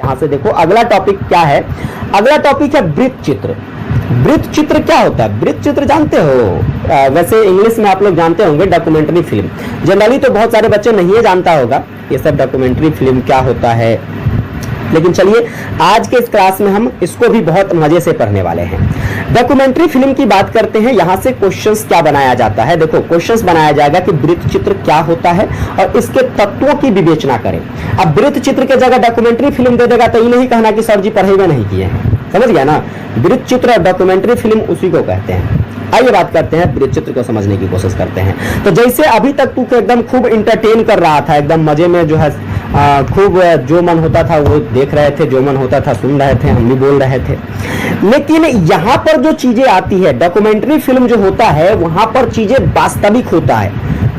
यहाँ से देखो अगला टॉपिक क्या है। अगला टॉपिक है वृत्त चित्र। वृत्त चित्र क्या होता है? वृत्त चित्र जानते हो? वैसे इंग्लिश में आप लोग जानते होंगे डॉक्यूमेंट्री फिल्म। जनरली तो बहुत सारे बच्चे नहीं जानता होगा ये सब डॉक्यूमेंट्री फिल्म क्या होता है, लेकिन चलिए आज के इस क्लास में हम इसको भी बहुत मजे से पढ़ने वाले हैं। डॉक्यूमेंट्री फिल्म की बात करते हैं, यहाँ से क्वेश्चंस क्या बनाया जाता है। देखो क्वेश्चंस बनाया जाएगा कि वृत्त चित्र क्या होता है और इसके तत्वों की विवेचना करें। अब वृत्त चित्र के जगह डॉक्यूमेंट्री फिल्म दे देगा तो ये नहीं कहना कि सर जी पढ़े हुए नहीं किए हैं, समझ गया ना। वृत्त चित्र और डॉक्यूमेंट्री फिल्म उसी को कहते हैं। आइए बात करते हैं वृत्त चित्र को समझने की कोशिश करते हैं। तो जैसे अभी तक तू एकदम खूब इंटरटेन कर रहा था, एकदम मजे में जो है खूब जो मन होता था वो देख रहे थे, जो मन होता था सुन रहे थे, हम भी बोल रहे थे। लेकिन यहाँ पर जो चीजें आती है, डॉक्यूमेंट्री फिल्म जो होता है वहां पर चीजें वास्तविक होता है।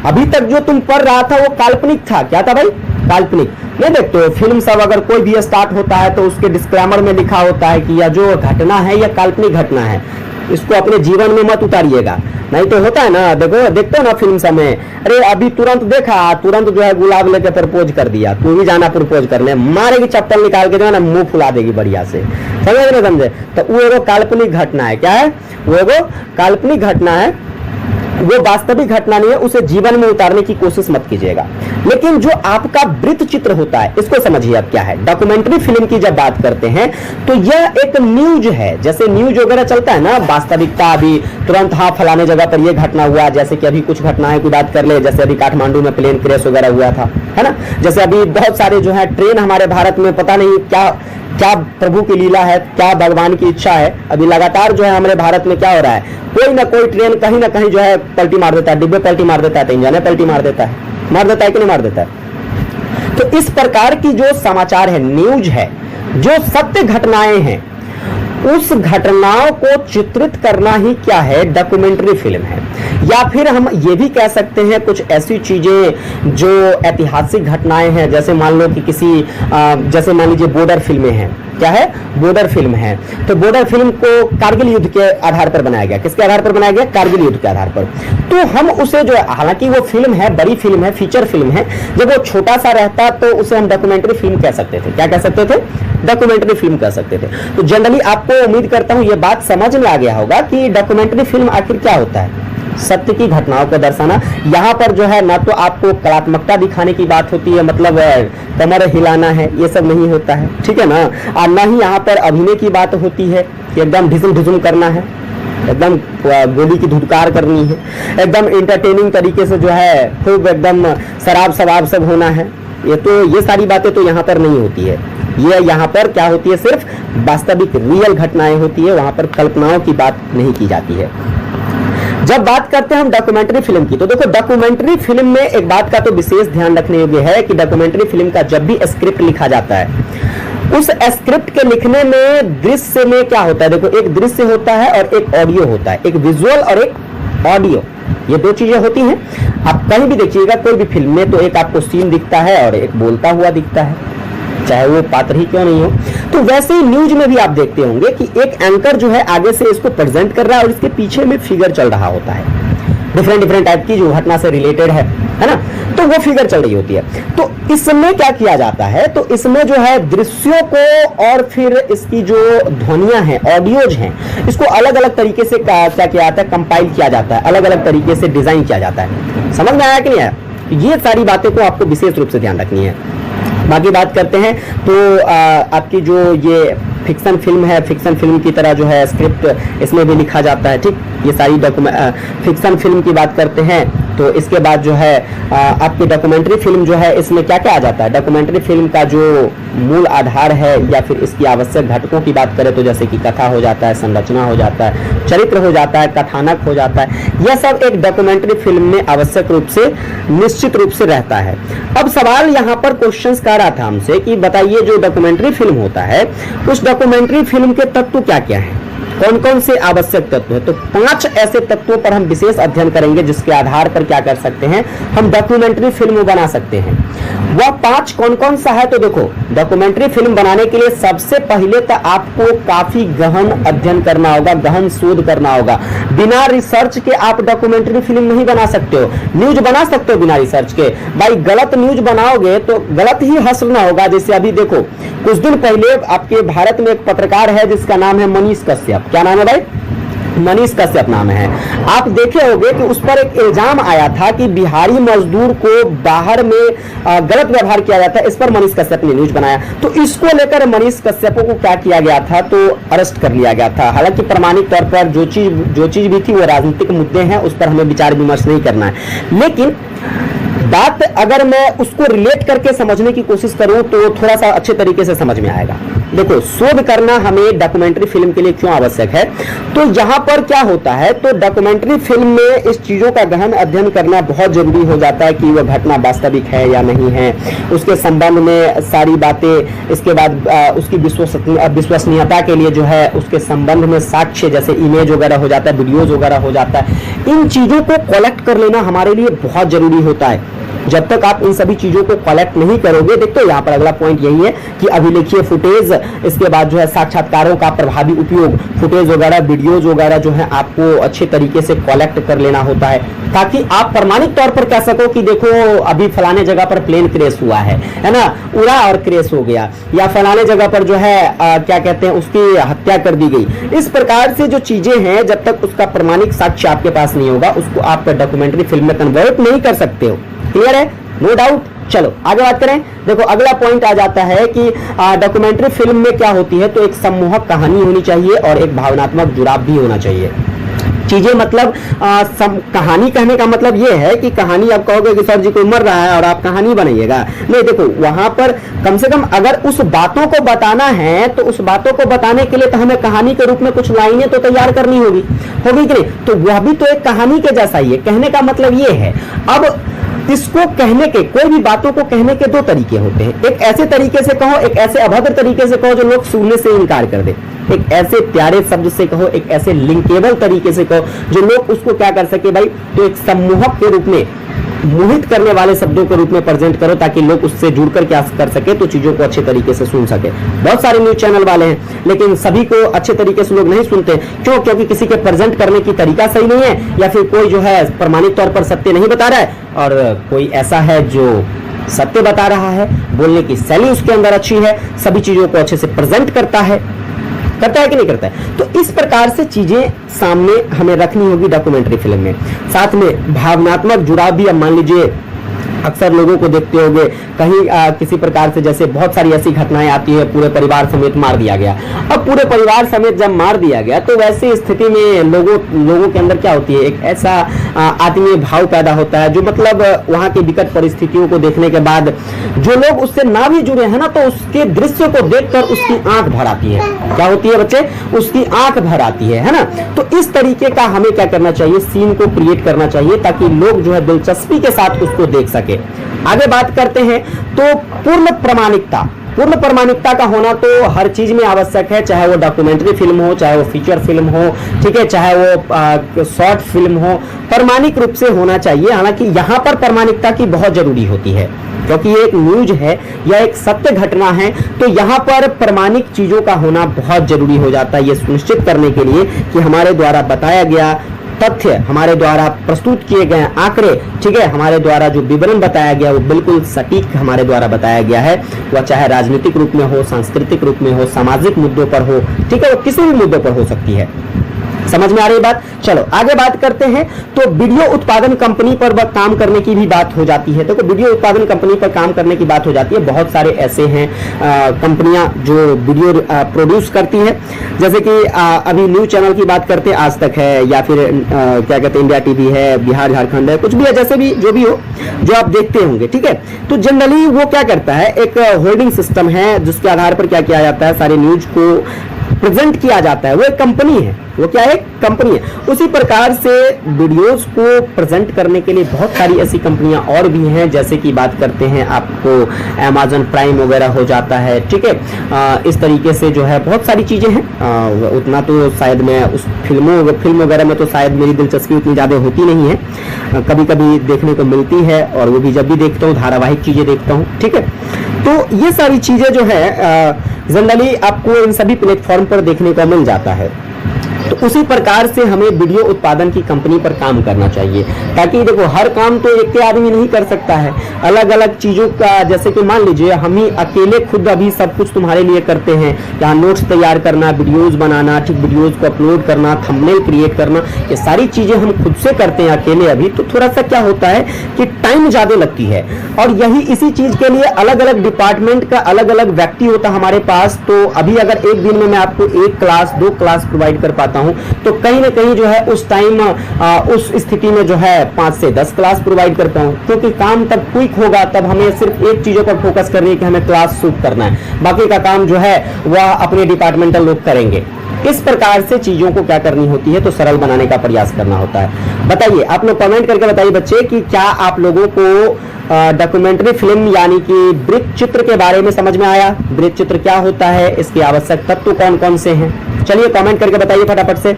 अभी तक जो तुम पढ़ रहा था वो काल्पनिक था। क्या था भाई? काल्पनिक। नहीं देखते हो फिल्म सब अगर कोई भी स्टार्ट होता है तो उसके डिस्क्लेमर में लिखा होता है कि यह जो घटना है यह काल्पनिक घटना है, इसको अपने जीवन में मत उतारिएगा। नहीं तो होता है ना, देखो देखते हो ना फिल्म समय, अरे अभी तुरंत देखा, तुरंत जो है गुलाब लेके प्रपोज कर दिया, तू भी जाना प्रपोज करने, मारेगी चप्पल निकाल के जो है ना मुंह फुला देगी बढ़िया से, समझ ना समझे। तो वो एगो काल्पनिक घटना है। क्या है? वो एगो काल्पनिक घटना है, वो वास्तविक घटना नहीं है, उसे जीवन में उतारने की कोशिश मत कीजिएगा। लेकिन जो आपका वृत्त चित्र होता है इसको समझिए अब क्या है। डॉक्यूमेंट्री फिल्म की जब बात करते हैं तो यह एक न्यूज है। जैसे न्यूज वगैरह चलता है ना, वास्तविकता अभी तुरंत हाँ फलाने जगह पर यह घटना हुआ, जैसे कि अभी कुछ घटनाएं की बात कर ले, जैसे अभी काठमांडू में प्लेन क्रैश वगैरह हुआ था, है ना। जैसे अभी बहुत सारे जो है ट्रेन हमारे भारत में पता नहीं क्या क्या प्रभु की लीला है, क्या भगवान की इच्छा है, अभी लगातार जो है हमारे भारत में क्या हो रहा है, कोई ना कोई ट्रेन कहीं ना कहीं जो है पलटी मार देता है, डिब्बे पलटी मार देता है, तो इंजन पलटी मार देता है कि नहीं मार देता है। तो इस प्रकार की जो समाचार है, न्यूज है, जो सत्य घटनाएं हैं, उस घटनाओं को चित्रित करना ही क्या है? डॉक्यूमेंट्री फिल्म है। या फिर हम ये भी कह सकते हैं कुछ ऐसी चीजें जो ऐतिहासिक घटनाएं हैं, जैसे मान लो कि किसी जैसे मान लीजिए बॉर्डर फिल्में हैं। क्या है? बॉर्डर फिल्म है। तो बॉर्डर फिल्म को कारगिल युद्ध के आधार पर बनाया गया। किसके आधार पर बनाया गया? कारगिल युद्ध के आधार पर। तो हम उसे जो है, हालांकि वो फिल्म है, बड़ी फिल्म है, फीचर फिल्म है, जब वो छोटा सा रहता तो उसे हम डॉक्यूमेंट्री फिल्म कह सकते थे। क्या कह सकते थे? डॉक्यूमेंट्री फिल्म कह सकते थे। तो जनरली आपको उम्मीद करता हूं ये बात समझ में आ गया होगा कि डॉक्यूमेंट्री फिल्म आखिर क्या होता है। सत्य की घटनाओं को दर्शाना। यहाँ पर जो है ना तो आपको कलात्मकता दिखाने की बात होती है, मतलब कमर हिलाना है, ये सब नहीं होता है, ठीक है ना। और ना ही यहाँ पर अभिनय की बात होती है कि एकदम ढिसुम ढिसुम करना है, एकदम गोली की धुडकार करनी है, एकदम इंटरटेनिंग तरीके से जो है खूब एकदम शराब शराब सब होना है। ये सारी बातें तो यहाँ पर नहीं होती है। ये यहाँ पर क्या होती है? सिर्फ वास्तविक रियल घटनाएं होती है, वहां पर कल्पनाओं की बात नहीं की जाती है। जब बात करते हैं हम डॉक्यूमेंट्री फिल्म की, तो देखो डॉक्यूमेंट्री फिल्म में एक बात का तो विशेष ध्यान रखने योग्य है कि डॉक्यूमेंट्री फिल्म का जब भी स्क्रिप्ट लिखा जाता है, उस स्क्रिप्ट के लिखने में दृश्य में क्या होता है? देखो एक दृश्य होता है और एक ऑडियो होता है, एक विजुअल और एक ऑडियो, ये दो चीजें होती हैं। आप कहीं भी देखिएगा कोई भी फिल्म में, तो एक आपको सीन दिखता है और एक बोलता हुआ दिखता है, चाहे वो पात्र ही क्यों नहीं हो। तो वैसे ही न्यूज में भी आप देखते होंगे कि एक एंकर जो है आगे से इसको प्रेजेंट कर रहा है और इसके पीछे में फिगर चल रहा होता है, डिफरेंट टाइप की जो घटना से रिलेटेड है ना, तो वो फिगर चल रही होती है। तो इसमें क्या किया जाता है? तो इसमें जो है दृश्यों को और फिर इसकी जो ध्वनियां हैं, ऑडियोज हैं, इसको अलग अलग तरीके से क्या किया जाता है? कंपाइल किया जाता है, अलग अलग तरीके से डिजाइन किया जाता है। समझ में आया कि नहीं आया? ये सारी बातें को आपको विशेष रूप से ध्यान रखनी है। बाकी बात करते हैं तो आपकी जो ये फिक्शन फिल्म है, फिक्शन फिल्म की तरह जो है स्क्रिप्ट इसमें भी लिखा जाता है, ठीक। ये सारी फिक्शन फिल्म की बात करते हैं। तो इसके बाद जो है आपकी डॉक्यूमेंट्री फिल्म जो है, इसमें क्या क्या आ जाता है? डॉक्यूमेंट्री फिल्म का जो मूल आधार है या फिर इसकी आवश्यक घटकों की बात करें तो जैसे कि कथा हो जाता है, संरचना हो जाता है, चरित्र हो जाता है, कथानक हो जाता है, यह सब एक डॉक्यूमेंट्री फिल्म में आवश्यक रूप से निश्चित रूप से रहता है। अब सवाल यहाँ पर क्वेश्चन कर रहा था हमसे कि बताइए जो डॉक्यूमेंट्री फिल्म होता है, उस डॉक्यूमेंट्री फिल्म के तत्व क्या क्या है, कौन कौन से आवश्यक तत्व है? तो 5 ऐसे तत्वों पर हम विशेष अध्ययन करेंगे जिसके आधार पर क्या कर सकते हैं, हम डॉक्यूमेंट्री फिल्म बना सकते हैं। वह 5 कौन कौन सा है? तो देखो, डॉक्यूमेंट्री फिल्म बनाने के लिए सबसे पहले तो आपको काफी गहन अध्ययन करना होगा, गहन शोध करना होगा। बिना रिसर्च के आप डॉक्यूमेंट्री फिल्म नहीं बना सकते हो। न्यूज बना सकते हो बिना रिसर्च के, भाई गलत न्यूज बनाओगे तो गलत ही हंसना होगा। जैसे अभी देखो, कुछ दिन पहले आपके भारत में एक पत्रकार है जिसका नाम है मनीष कश्यप। क्या नाम है भाई? मनीष कश्यप नाम है। आप देखे होंगे कि उस पर एक इल्जाम आया था कि बिहारी मजदूर को बाहर में गलत व्यवहार किया जाता है। इस पर मनीष कश्यप ने न्यूज बनाया, तो इसको लेकर मनीष कश्यप को क्या किया गया था? तो अरेस्ट कर लिया गया था। हालांकि प्रमाणिक तौर पर जो चीज भी थी वो राजनीतिक मुद्दे हैं, उस पर हमें विचार विमर्श नहीं करना है। लेकिन बात अगर मैं उसको रिलेट करके समझने की कोशिश करूं तो थोड़ा सा अच्छे तरीके से समझ में आएगा। देखो, शोध करना हमें डॉक्यूमेंट्री फिल्म के लिए क्यों आवश्यक है? तो यहाँ पर क्या होता है, तो डॉक्यूमेंट्री फिल्म में इस चीजों का गहन अध्ययन करना बहुत जरूरी हो जाता है कि वह घटना वास्तविक है या नहीं है, उसके संबंध में सारी बातें, इसके बाद उसकी विश्वसनीयता के लिए जो है उसके संबंध में साक्ष्य जैसे इमेज वगैरह हो जाता है, वीडियोज वगैरह हो जाता है। इन चीजों को कलेक्ट कर लेना हमारे लिए बहुत जरूरी होता है। जब तक आप इन सभी चीजों को कलेक्ट नहीं करोगे, देखो यहाँ पर अगला पॉइंट यही है कि अभिलेखीय फुटेज, इसके बाद जो है साक्षात्कारों का प्रभावी उपयोग, फुटेज वगैरह, वीडियोज वगैरह जो है आपको अच्छे तरीके से कलेक्ट कर लेना होता है, ताकि आप प्रमाणिक तौर पर कह सको कि देखो अभी फलाने जगह पर प्लेन क्रैश हुआ है ना, उड़ा और क्रैश हो गया, या फलाने जगह पर जो है क्या कहते हैं उसकी हत्या कर दी गई। इस प्रकार से जो चीजें हैं, जब तक उसका प्रमाणिक साक्ष्य आपके पास नहीं होगा, उसको आप डॉक्यूमेंट्री फिल्म में कन्वर्ट नहीं कर सकते हो। क्लियर है? No doubt. चलो आगे बात करें। देखो, अगला पॉइंट आ जाता है कि डॉक्यूमेंट्री फिल्म में क्या होती है, तो एक सम्मोहक कहानी होनी चाहिए और एक भावनात्मक जुड़ाव भी होना चाहिए। चीजें मतलब कहानी कहने का मतलब ये है कि कहानी आप कहोगे कि सर जी कोई मर रहा है और आप कहानी बनाइएगा, नहीं। देखो, वहां पर कम से कम अगर उस बातों को बताना है तो उस बातों को बताने के लिए तो हमें कहानी के रूप में कुछ लाइनें तो तैयार करनी होगी कि नहीं? तो वह भी तो एक कहानी के जैसा ही है। कहने का मतलब ये है। अब इसको कहने के, कोई भी बातों को कहने के 2 तरीके होते हैं। एक ऐसे तरीके से कहो, एक ऐसे अभद्र तरीके से कहो जो लोग सुनने से इनकार कर दे। एक ऐसे प्यारे शब्द से कहो, एक ऐसे लिंकेबल तरीके से कहो जो लोग उसको क्या कर सके भाई, तो एक सम्मोहक के रूप में, मोहित करने वाले शब्दों के रूप में प्रेजेंट करो, ताकि लोग उससे जुड़कर क्या कर सके, तो चीजों को अच्छे तरीके से सुन सके। बहुत सारे न्यूज चैनल वाले हैं, लेकिन सभी को अच्छे तरीके से लोग नहीं सुनते। क्यों? क्योंकि किसी के प्रेजेंट करने की तरीका सही नहीं है, या फिर कोई जो है प्रमाणिक तौर पर सत्य नहीं बता रहा है, और कोई ऐसा है जो सत्य बता रहा है, बोलने की शैली उसके अंदर अच्छी है, सभी चीजों को अच्छे से प्रेजेंट करता है कि नहीं करता है। तो इस प्रकार से चीजें सामने हमें रखनी होगी डॉक्यूमेंट्री फिल्म में। साथ में भावनात्मक जुड़ाव भी। अब मान लीजिए अक्सर लोगों को देखते होंगे कहीं किसी प्रकार से, जैसे बहुत सारी ऐसी घटनाएं आती है, पूरे परिवार समेत मार दिया गया। अब पूरे परिवार समेत जब मार दिया गया तो वैसी स्थिति में लोगों के अंदर क्या होती है, एक ऐसा आत्मीय भाव पैदा होता है जो मतलब वहां की विकट परिस्थितियों को देखने के बाद जो लोग उससे ना भी जुड़े हैं ना, तो उसके दृश्य को देखकर उसकी आंख भर आती है। क्या होती है बच्चे? उसकी आंख भर आती है ना। तो इस तरीके का हमें क्या करना चाहिए, सीन को क्रिएट करना चाहिए, ताकि लोग जो है दिलचस्पी के साथ उसको देख सके। आगे बात करते हैं तो पूर्ण प्रमाणिकता का होना तो हर चीज में आवश्यक है, चाहे वो डॉक्यूमेंट्री फिल्म हो, चाहे वो फीचर फिल्म हो, ठीक है, चाहे वो शॉर्ट फिल्म हो, प्रमाणिक रूप से होना चाहिए। हालांकि यहाँ पर प्रमाणिकता की बहुत जरूरी होती है, क्योंकि ये एक न्यूज है या एक सत्य घटना है, तो यहाँ पर प्रमाणिक चीजों का होना बहुत जरूरी हो जाता है, ये सुनिश्चित करने के लिए कि हमारे द्वारा बताया गया तथ्य, हमारे द्वारा प्रस्तुत किए गए आंकड़े, ठीक है, हमारे द्वारा जो विवरण बताया गया वो बिल्कुल सटीक हमारे द्वारा बताया गया है। वह चाहे राजनीतिक रूप में हो, सांस्कृतिक रूप में हो, सामाजिक मुद्दों पर हो, ठीक है, वो किसी भी मुद्दों पर हो सकती है। समझ में आ रही बात? चलो आगे बात करते हैं। तो वीडियो उत्पादन कंपनी पर काम करने की भी बात हो जाती है। तो वीडियो उत्पादन कंपनी पर काम करने की बात हो जाती है। बहुत सारे ऐसे हैं कंपनियां जो वीडियो प्रोड्यूस करती है, जैसे कि अभी न्यूज चैनल की बात करते हैं, आज तक है, या फिर क्या कहते हैं इंडिया टीवी है, बिहार झारखंड है, कुछ भी है, जैसे भी जो भी हो, जो आप देखते होंगे, ठीक है। तो जनरली वो क्या करता है, एक होल्डिंग सिस्टम है जिसके आधार पर क्या किया जाता है, सारे न्यूज को प्रेजेंट किया जाता है, वो एक कंपनी है, वो क्या है, कंपनी है। उसी प्रकार से वीडियोस को प्रेजेंट करने के लिए बहुत सारी ऐसी कंपनियां और भी हैं, जैसे कि बात करते हैं आपको Amazon प्राइम वगैरह हो जाता है, ठीक है। इस तरीके से जो है बहुत सारी चीजें हैं। उतना तो शायद मैं उस फिल्म वगैरह में तो शायद मेरी दिलचस्पी उतनी ज्यादा होती नहीं है, कभी कभी देखने को मिलती है, और वो भी जब भी देखता हूँ धारावाहिक चीजें देखता हूँ, ठीक है। तो ये सारी चीजें जो है जनरली आपको इन सभी प्लेटफॉर्म पर देखने को मिल जाता है। तो उसी प्रकार से हमें वीडियो उत्पादन की कंपनी पर काम करना चाहिए, ताकि देखो हर काम तो एक के आदमी नहीं कर सकता है, अलग अलग चीजों का, जैसे कि मान लीजिए हम ही अकेले खुद अभी सब कुछ तुम्हारे लिए करते हैं, यहाँ नोट्स तैयार करना, वीडियोस बनाना, ठीक, वीडियोस को अपलोड करना, थंबनेल क्रिएट करना, ये सारी चीजें हम खुद से करते हैं अकेले अभी। तो थोड़ा सा क्या होता है कि टाइम ज्यादा लगती है, और यही इसी चीज के लिए अलग अलग डिपार्टमेंट का अलग अलग व्यक्ति होता है हमारे पास। तो अभी अगर एक दिन में मैं आपको 1 क्लास 2 क्लास प्रोवाइड कर पाता हूं, तो कहीं ना कहीं जो है उस टाइम उस स्थिति में जो है 5 से 10 क्लास प्रोवाइड करता हूं, क्योंकि काम तब क्विक होगा, तब हमें सिर्फ एक चीजों पर फोकस करनी है कि हमें क्लास शूट करना है, बाकी का काम जो है वह अपने डिपार्टमेंटल लोग करेंगे। इस प्रकार से चीजों को क्या करनी होती है, तो सरल बनाने का प्रयास करना होता है। बताइए, आप लोग कमेंट करके बताइए बच्चे कि क्या आप लोगों को डॉक्यूमेंट्री फिल्म यानी कि वृत्त चित्र के बारे में समझ में आया। वृत्त चित्र क्या होता है, इसके आवश्यक तत्व कौन कौन से हैं, चलिए कमेंट करके बताइए फटाफट से।